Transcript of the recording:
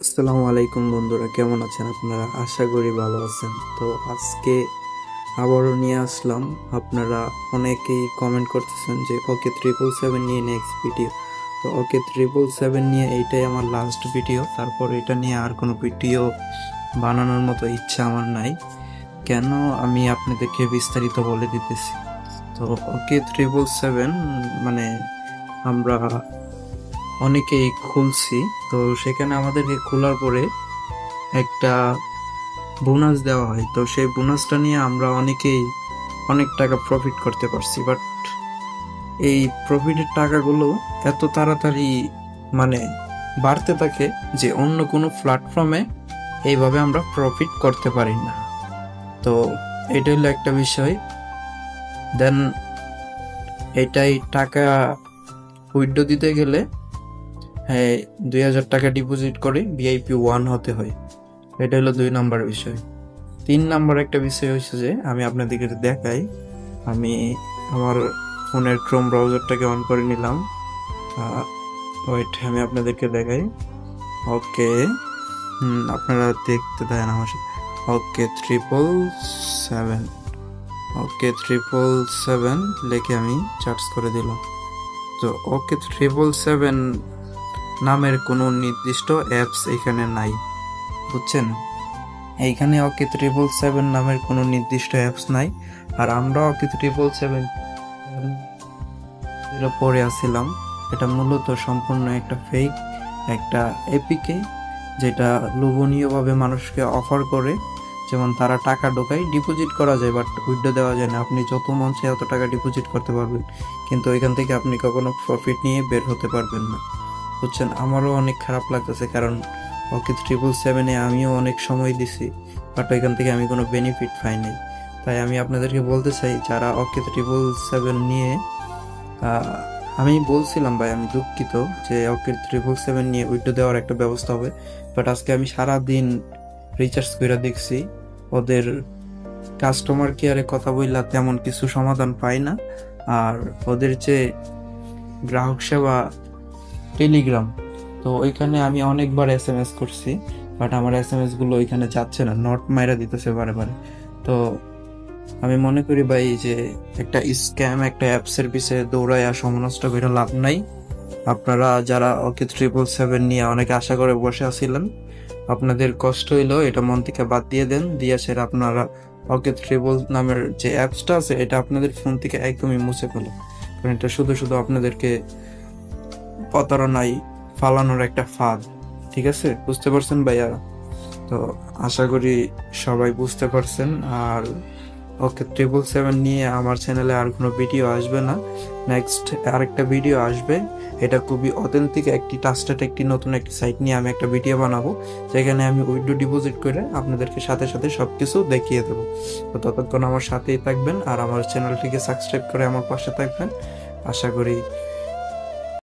আসসালামু আলাইকুম বন্ধুরা, কেমন আছেন আপনারা? আশা করি ভালো আছেন। তো আজকে আবারও নিয়ে আসলাম। আপনারা অনেকেই কমেন্ট করতেছেন যে ওকে 777 নিয়ে নেক্সট ভিডিও। তো ওকে 777 নিয়ে এইটাই আমার লাস্ট ভিডিও। তারপর এটা নিয়ে আর কোনো ভিডিও বানানোর মতো ইচ্ছা আমার নাই। কেন, আমি আপনাদেরকে বিস্তারিত বলে দিতেছি। তো ওকে 777 মানে আমরা অনেকেই খুলছি। তো সেখানে আমাদেরকে খোলার পরে একটা বোনাস দেওয়া হয়। তো সেই বোনাসটা নিয়ে আমরা অনেকেই অনেক টাকা প্রফিট করতে পারছি। বাট এই প্রফিটের টাকাগুলো এত তাড়াতাড়ি মানে বাড়তে থাকে যে অন্য কোনো প্ল্যাটফর্মে এইভাবে আমরা প্রফিট করতে পারি না। তো এটা হলো একটা বিষয়। দেন এটাই টাকা উইথড্র দিতে গেলে হ্যাঁ 2000 টাকা ডিপোজিট করে VIP 1 হতে হয়। এটা হলো 2 নম্বর বিষয়। 3 নম্বর একটা বিষয় হচ্ছে যে আমি আপনাদেরকে দেখাই। আমি আমার ফোনের ক্রোম ব্রাউজারটাকে অন করে নিলাম। ওয়েট, আমি আপনাদেরকে দেখাই। ওকে, আপনারা দেখতে দেন আমার সাথে। ওকে 777, ওকে 777 লিখে আমি সার্চ করে দিলাম। তো ওকে 777 নামের কোনো নির্দিষ্ট অ্যাপস এখানে নাই, বুঝছেন? এইখানে ওকে 777 নামের কোনো নির্দিষ্ট অ্যাপস নাই। আর আমরা ওকে 777 যেটা পরে আসছিলাম, এটা মূলত সম্পূর্ণ একটা ফেক, একটা এপিকে, যেটা লোভনীয়ভাবে মানুষকে অফার করে। যেমন তারা টাকা ঢোকায়, ডিপোজিট করা যায় বাট উইথড্র দেওয়া যায় না। আপনি যত মন চায় অত টাকা ডিপোজিট করতে পারবেন, কিন্তু এখান থেকে আপনি কখনো প্রফিট নিয়ে বের হতে পারবেন না, বুঝছেন? আমারও অনেক খারাপ লাগতেছে, কারণ ওকে 777-এ আমিও অনেক সময় দিছি, বাট ওইখান থেকে আমি কোনো বেনিফিট পাইনি। তাই আমি আপনাদেরকে বলতে চাই, যারা ওকে 777 নিয়ে আমি বলছিলাম ভাই আমি দুঃখিত যে ওকে 777 নিয়ে উইথড্র দেওয়ার একটা ব্যবস্থা হবে, বাট আজকে আমি সারা দিন রিচার্জ করে দেখছি, ওদের কাস্টমার কেয়ারে কথা বললা তেমন কিছু সমাধান পাই না। আর ওদের যে গ্রাহক সেবা টেলিগ্রাম, তো ওইখানে আমি অনেকবার SMS করছি, বাট আমার SMS গুলো ওইখানে যাচ্ছে না, নট মাইরা দিতেছে বারে বারে। তো আমি মনে করি ভাই যে একটা স্ক্যাম, একটা অ্যাপসের পিছে দৌড়ায় আর সময় নষ্ট করে লাভ নাই। আপনারা যারা ওকে 777 নিয়ে অনেক আশা করে বসে আছিলেন, আপনাদের কষ্ট হইলো, এটা মন থেকে বাদ দিয়ে দেন। দিয়ে সেটা আপনারা ওকে 777 নামের যে অ্যাপসটা আছে এটা আপনাদের ফোন থেকে একদমই মুছে ফেলো, কারণ এটা শুধু শুধু আপনাদেরকে প্রতারণায় ফালানোর একটা ফাঁদ। ঠিক আছে, বুঝতে পারছেন ভাইয়া? তো আশা করি সবাই বুঝতে পারছেন। আর ওকে 777 নিয়ে আমার চ্যানেলে আর কোনো ভিডিও আসবে না। নেক্সট আরেকটা ভিডিও আসবে, এটা খুবই অথেন্টিক একটি ট্রাস্টেড একটি নতুন একটি সাইট নিয়ে আমি একটা ভিডিও বানাবো, যেখানে আমি উইথড্র ডিপোজিট করে আপনাদেরকে সাথে সাথে সবকিছু দেখিয়ে দেবো। তো ততক্ষণ আমার সাথেই থাকবেন আর আমার চ্যানেলটিকে সাবস্ক্রাইব করে আমার পাশে থাকবেন। আশা করি